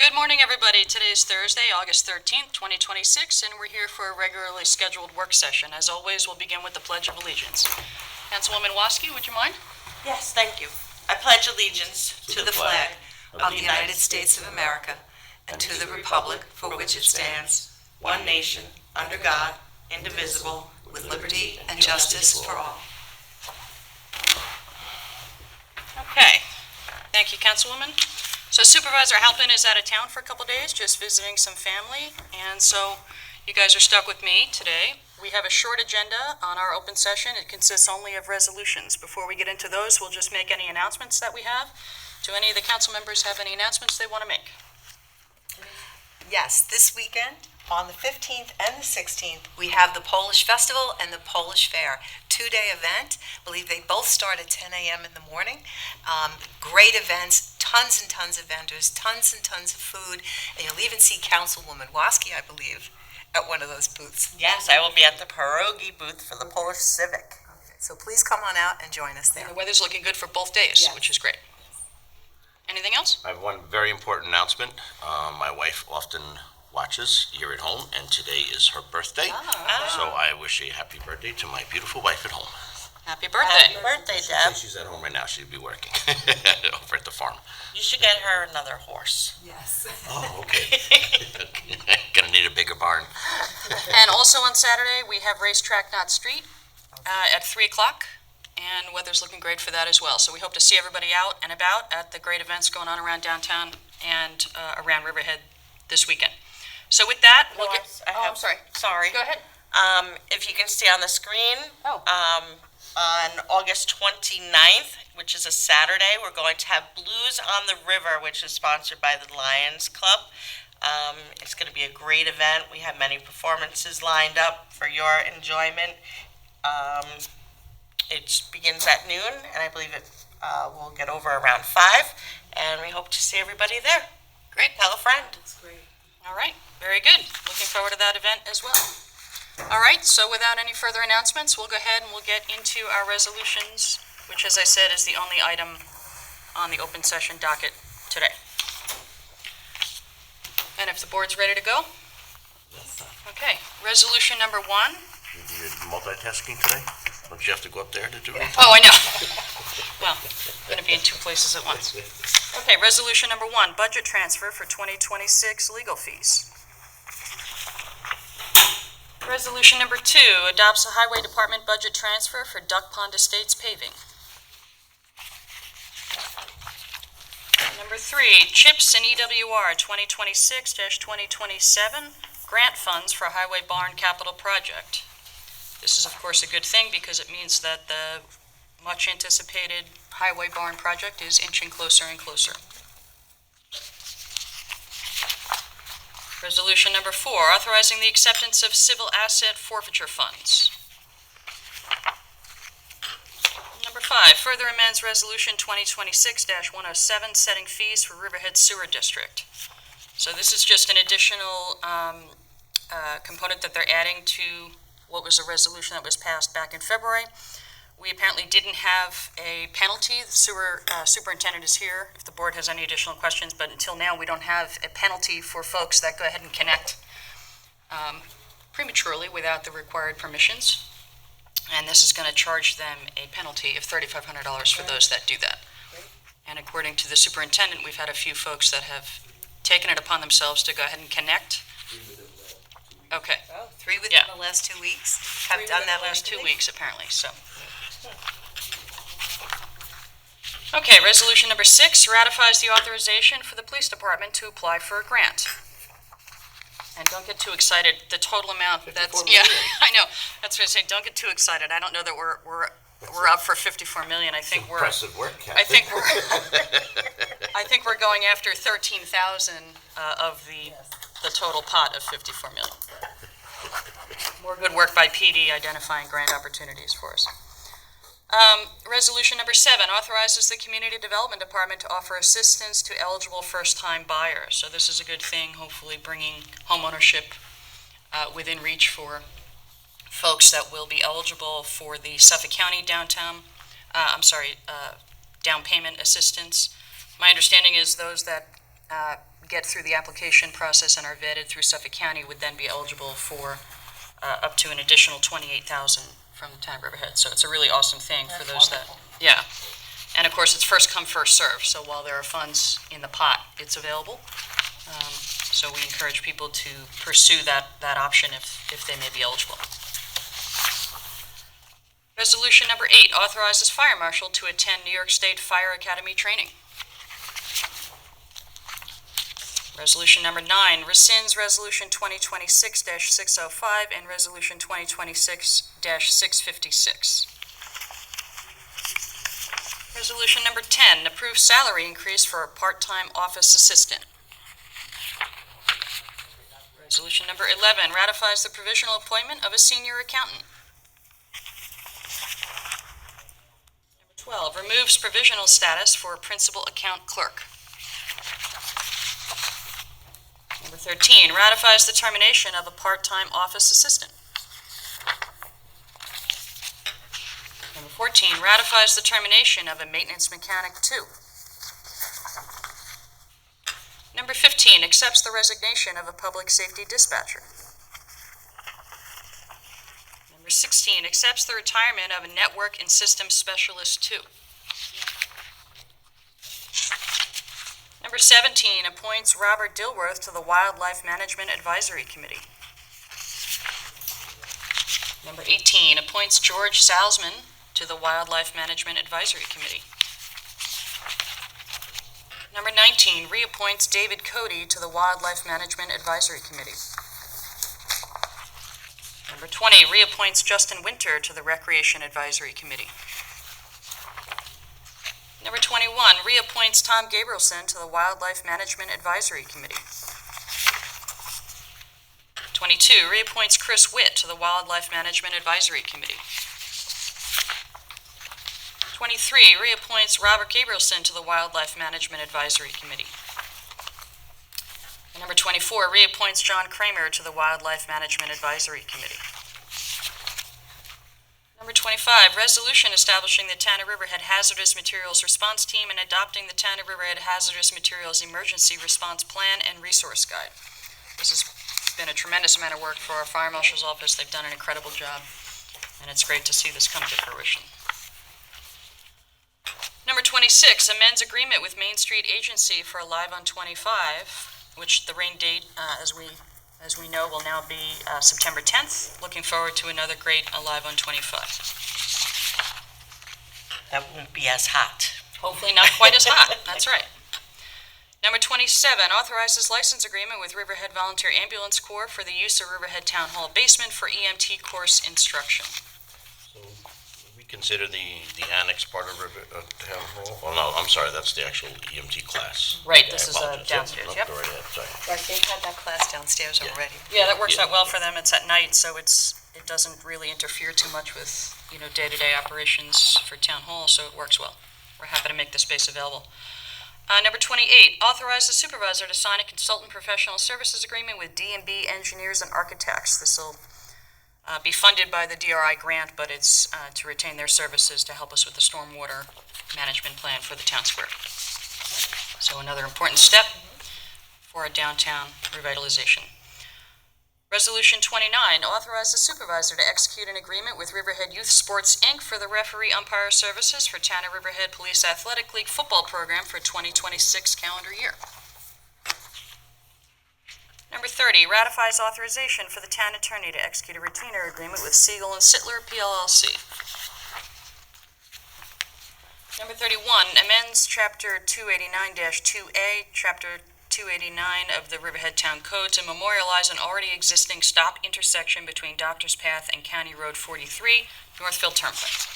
Good morning, everybody. Today is Thursday, August 13th, 2026, and we're here for a regularly scheduled work session. As always, we'll begin with the Pledge of Allegiance. Councilwoman Waske, would you mind? Yes, thank you. I pledge allegiance to the flag of the United States of America and to the republic for which it stands, one nation, under God, indivisible, with liberty and justice for all. Okay. Thank you, Councilwoman. So Supervisor Halpin is out of town for a couple days, just visiting some family, and so you guys are stuck with me today. We have a short agenda on our open session. It consists only of resolutions. Before we get into those, we'll just make any announcements that we have. Do any of the council members have any announcements they want to make? Yes, this weekend, on the 15th and the 16th, we have the Polish Festival and the Polish Fair. Two-day event. I believe they both start at 10 a.m. in the morning. Great events, tons and tons of vendors, tons and tons of food, and you'll even see Councilwoman Waske, I believe, at one of those booths. Yes, I will be at the pierogi booth for the Polish Civic. Okay, so please come on out and join us there. And the weather's looking good for both days, Yes. which is great. Anything else? I have one very important announcement. My wife often watches here at home, and today is her birthday. So I wish a happy birthday to my beautiful wife at home. Happy birthday. Happy birthday, Deb. Since she's at home right now, she'd be working over at the farm. You should get her another horse. Yes. Oh, okay. Gonna need a bigger barn. And also on Saturday, we have Racetrack Knott Street at 3 o'clock, and weather's looking great for that as well. So we hope to see everybody out and about at the great events going on around downtown and around Riverhead this weekend. So with that, we'll get... I'm sorry. Sorry. Go ahead. If you can see on the screen, Oh. on August 29th, which is a Saturday, we're going to have Blues on the River, which is sponsored by the Lions Club. It's going to be a great event. We have many performances lined up for your enjoyment. It begins at noon, and I believe it will get over around 5, and we hope to see everybody there. Great. Tell a friend. That's great. All right. Very good. Looking forward to that event as well. All right. So without any further announcements, we'll go ahead and we'll get into our resolutions, which, as I said, is the only item on the open session docket today. And if the board's ready to go? Okay. Resolution number 1. You're multitasking today? Don't you have to go up there to do it? Oh, I know. Well, I'm going to be in two places at once. Okay, resolution number 1, budget transfer for 2026 legal fees. Resolution number 2, adopts a highway department budget transfer for Duck Pond Estates paving. Number 3, CHIPS and EWR 2026-2027 grant funds for highway barn capital project. This is, of course, a good thing because it means that the much anticipated highway barn project is inching closer and closer. Resolution number 4, authorizing the acceptance of civil asset forfeiture funds. Number 5, further amends Resolution 2026-107, setting fees for Riverhead Sewer District. So this is just an additional component that they're adding to what was a resolution that was passed back in February. We apparently didn't have a penalty. The sewer superintendent is here if the board has any additional questions, but until now we don't have a penalty for folks that go ahead and connect prematurely without the required permissions. And this is going to charge them a penalty of $3,500 for those that do that. And according to the superintendent, we've had a few folks that have taken it upon themselves to go ahead and connect. Okay. Oh, 3 within the last 2 weeks? Have done that last 2 regularly? weeks, apparently, so. Okay, resolution number 6 ratifies the authorization for the police department to apply for a grant. And don't get too excited, the total amount, that's, yeah, I know, that's what I say, don't get too excited. I don't know that we're up for 54 million, I think we're, Impressive work, Kathy. I think we're going after 13,000 of the total pot of 54 million. More good work by PD identifying grant opportunities for us. Resolution number 7 authorizes the Community Development Department to offer assistance to eligible first-time buyers. So this is a good thing, hopefully bringing homeownership within reach for folks that will be eligible for the Suffolk County down payment assistance. My understanding is those that get through the application process and are vetted through Suffolk County would then be eligible for up to an additional $28,000 from the town of Riverhead. So it's a really awesome thing for those that, yeah. And of course, it's first come, first serve. So while there are funds in the pot, it's available. So we encourage people to pursue that option if they may be eligible. Resolution number 8 authorizes fire marshal to attend New York State Fire Academy training. Resolution number 9 rescinds Resolution 2026-605 and Resolution 2026-656. Resolution number 10 approves salary increase for a part-time office assistant. Resolution number 11 ratifies the provisional appointment of a senior accountant. Number 12 removes provisional status for a principal account clerk. Number 13 ratifies the termination of a part-time office assistant. Number 14 ratifies the termination of a maintenance mechanic 2. Number 15 accepts the resignation of a public safety dispatcher. Number 16 accepts the retirement of a network and systems specialist 2. Number 17 appoints Robert Dilworth to the Wildlife Management Advisory Committee. Number 18 appoints George Salzman to the Wildlife Management Advisory Committee. Number 19 reappoints David Cody to the Wildlife Management Advisory Committee. Number 20 reappoints Justin Winter to the Recreation Advisory Committee. Number 21 reappoints Tom Gabrielson to the Wildlife Management Advisory Committee. 22 reappoints Chris Witt to the Wildlife Management Advisory Committee. 23 reappoints Robert Gabrielson to the Wildlife Management Advisory Committee. And number 24 reappoints John Kramer to the Wildlife Management Advisory Committee. Number 25, resolution establishing the Town of Riverhead Hazardous Materials Response Team and adopting the Town of Riverhead Hazardous Materials Emergency Response Plan and Resource Guide. This has been a tremendous amount of work for our Fire Marshal's Office. They've done an incredible job, and it's great to see this come to fruition. Number 26, amends agreement with Main Street Agency for Alive on 25, which the rain date, as we know, will now be September 10th. Looking forward to another great Alive on 25. That won't be as hot. Hopefully not quite as hot. That's right. Number 27, authorizes license agreement with Riverhead Volunteer Ambulance Corps for the use of Riverhead Town Hall basement for EMT course instruction. So we consider the annex part of Town Hall? Oh, no, I'm sorry, that's the actual EMT class. Right, Yeah, this I is apologize. downstairs, Nope, yep. go right ahead, sorry. Right, they've had that class downstairs Yeah. already. Yeah, that works Yeah. out well for them. It's at night, so it doesn't really interfere too much with, day-to-day operations for Town Hall, so it works well. We're happy to make the space available. Number 28, authorize the supervisor to sign a consultant professional services agreement with D&B Engineers and Architects. This will be funded by the DRI grant, but it's to retain their services to help us with the stormwater management plan for the town square. So another important step for our downtown revitalization. Resolution 29, authorize the supervisor to execute an agreement with Riverhead Youth Sports, Inc. for the referee umpire services for Town of Riverhead Police Athletic League football program for 2026 calendar year. Number 30, ratifies authorization for the town attorney to execute a retainer agreement with Siegel and Sittler, PLLC. Number 31, amends Chapter 289-2A, Chapter 289 of the Riverhead Town Code to memorialize an already existing stop intersection between Doctor's Path and County Road 43, Northfield Turnpike.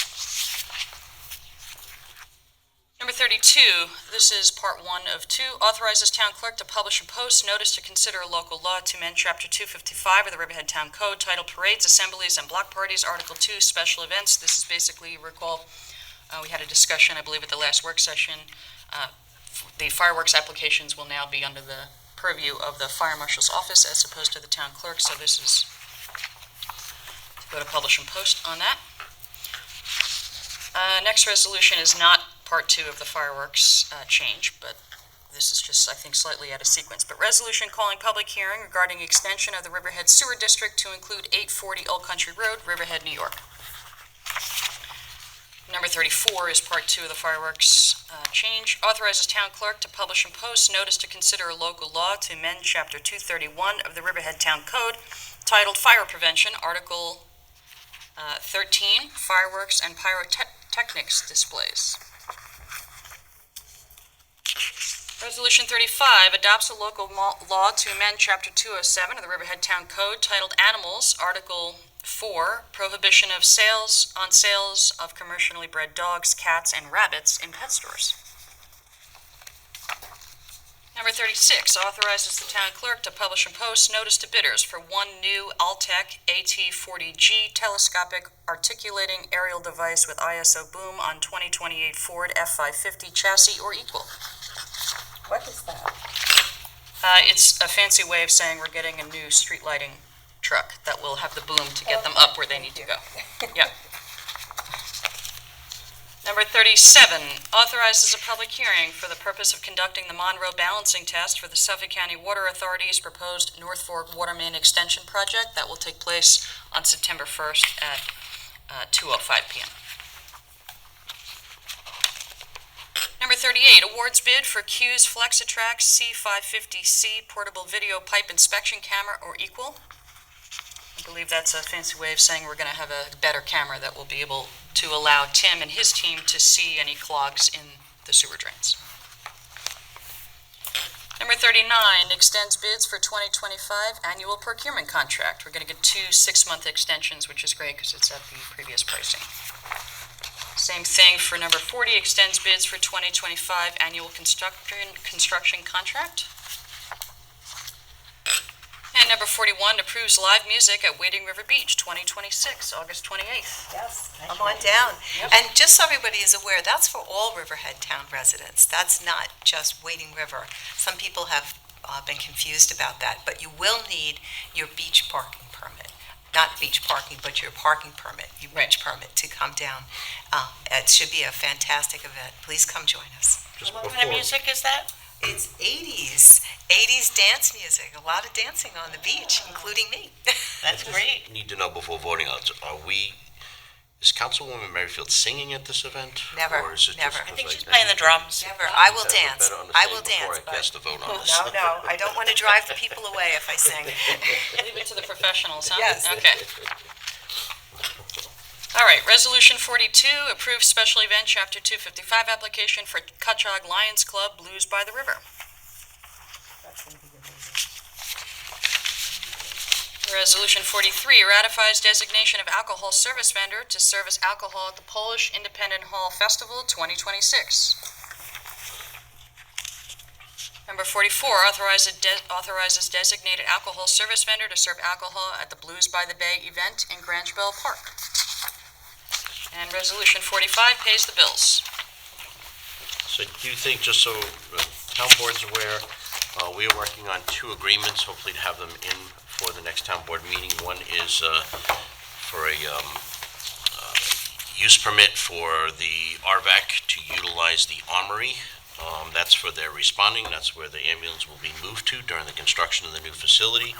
Number 32, this is part 1 of 2, authorizes town clerk to publish a post notice to consider a local law to amend Chapter 255 of the Riverhead Town Code titled Parades, Assemblies, and Block Parties, Article 2, Special Events. This is basically, you recall, we had a discussion, I believe, at the last work session. The fireworks applications will now be under the purview of the Fire Marshal's Office as opposed to the town clerk, so this is to go to publish and post on that. Next resolution is not part 2 of the fireworks change, but this is just, I think, slightly out of sequence, but resolution calling public hearing regarding extension of the Riverhead Sewer District to include 840 Old Country Road, Riverhead, New York. Number 34 is part 2 of the fireworks change. Authorizes town clerk to publish and post notice to consider a local law to amend Chapter 231 of the Riverhead Town Code titled Fire Prevention, Article 13, Fireworks and Pyrotechnics Displays. Resolution 35 adopts a local law to amend Chapter 207 of the Riverhead Town Code titled Animals, Article 4, Prohibition of sales of commercially bred dogs, cats, and rabbits in pet stores. Number 36 authorizes the town clerk to publish and post notice to bidders for one new Altec AT40G telescopic articulating aerial device with ISO boom on 2028 Ford F550 chassis or equal. What is that? It's a fancy way of saying we're getting a new street lighting truck that will have the boom to get them up where they need to go. Yeah. Number 37, authorizes a public hearing for the purpose of conducting the Monroe balancing test for the Suffolk County Water Authority's proposed North Fork Water Main Extension Project. That will take place on September 1st at 2:05 p.m. Number 38, awards bid for Q's Flexitrack C550C portable video pipe inspection camera or equal. I believe that's a fancy way of saying we're going to have a better camera that will be able to allow Tim and his team to see any clogs in the sewer drains. Number 39, extends bids for 2025 annual procurement contract. We're going to get 2 6-month extensions, which is great because it's at the previous pricing. Same thing for number 40, extends bids for 2025 annual construction contract. And number 41, approves live music at Wading River Beach, 2026, August 28th. Yes, come on down. Yep. And just so everybody is aware, that's for all Riverhead Town residents. That's not just Wading River. Some people have been confused about that, but you will need your beach parking permit. Not beach parking, but your parking permit, your beach permit to come down. It should be a fantastic event. Please come join us. Just What kind of music is that? It's 80s dance music, a lot of dancing on the beach, including me. That's great. Need to know before voting on it, is Councilwoman Merrifield singing at this event? Never, Or is it never. just I think 'cause she's playing the drums. Never, I will Have a dance. better I will understanding dance. Before I cast the vote on this. No, I don't want to drive the people away if I sing. Leave it to the professionals, huh? Yes. Okay. All right, Resolution 42, approves special event Chapter 255 application for Cutchogue Lions Club Blues by the River. Resolution 43, ratifies designation of alcohol service vendor to service alcohol at the Polish Independent Hall Festival 2026. Number 44, authorizes designated alcohol service vendor to serve alcohol at the Blues by the Bay event in Grangeville Park. And Resolution 45, pays the bills. So do you think, just so the town board's aware, we are working on 2 agreements, hopefully to have them in for the next town board meeting. One is for a use permit for the RVAC to utilize the armory. That's for their responding. That's where the ambulance will be moved to during the construction of the new facility.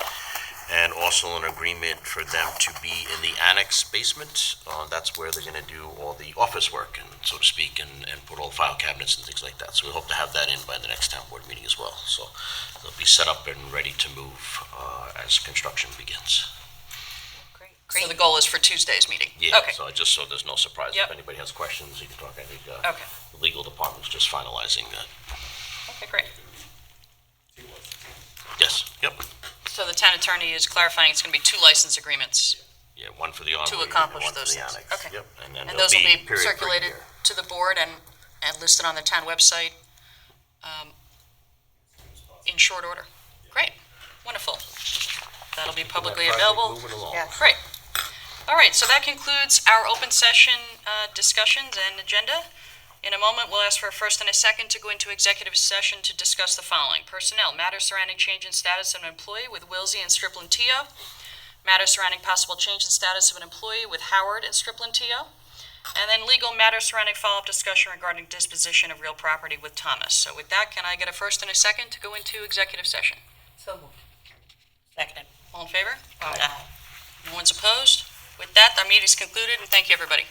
And also an agreement for them to be in the annex basement. That's where they're going to do all the office work, and so to speak, and put all the file cabinets and things like that. So we hope to have that in by the next town board meeting as well. So they'll be set up and ready to move as construction begins. Great. So the goal is for Tuesday's meeting? Yeah, Okay. so just so there's no surprise. Yep. If anybody has questions, you can talk. I think Okay. the legal department's just finalizing that. Okay, great. Yes, yep. So the town attorney is clarifying it's going to be 2 license agreements. Yeah, one for the armory To and accomplish one for those the things. annex. Okay. Yep, and then And there'll those will be period for a circulated year. to the board and listed on the town website in short order. Great, wonderful. That'll be publicly That project available. Moving along. Yes. Great. All right, so that concludes our open session discussions and agenda. In a moment, we'll ask for a first and a second to go into executive session to discuss the following: personnel, matters surrounding change in status of an employee with WILLSEY and STRIPLIN-TIO, matters surrounding possible change in status of an employee with Howard and STRIPLIN-TIO, And then legal matters surrounding follow-up discussion regarding disposition of real property with Thomas. So with that, can I get a first and a second to go into executive session? So moved. Second. All in favor? Aye. No one's opposed? With that, our meeting is concluded, and thank you, everybody.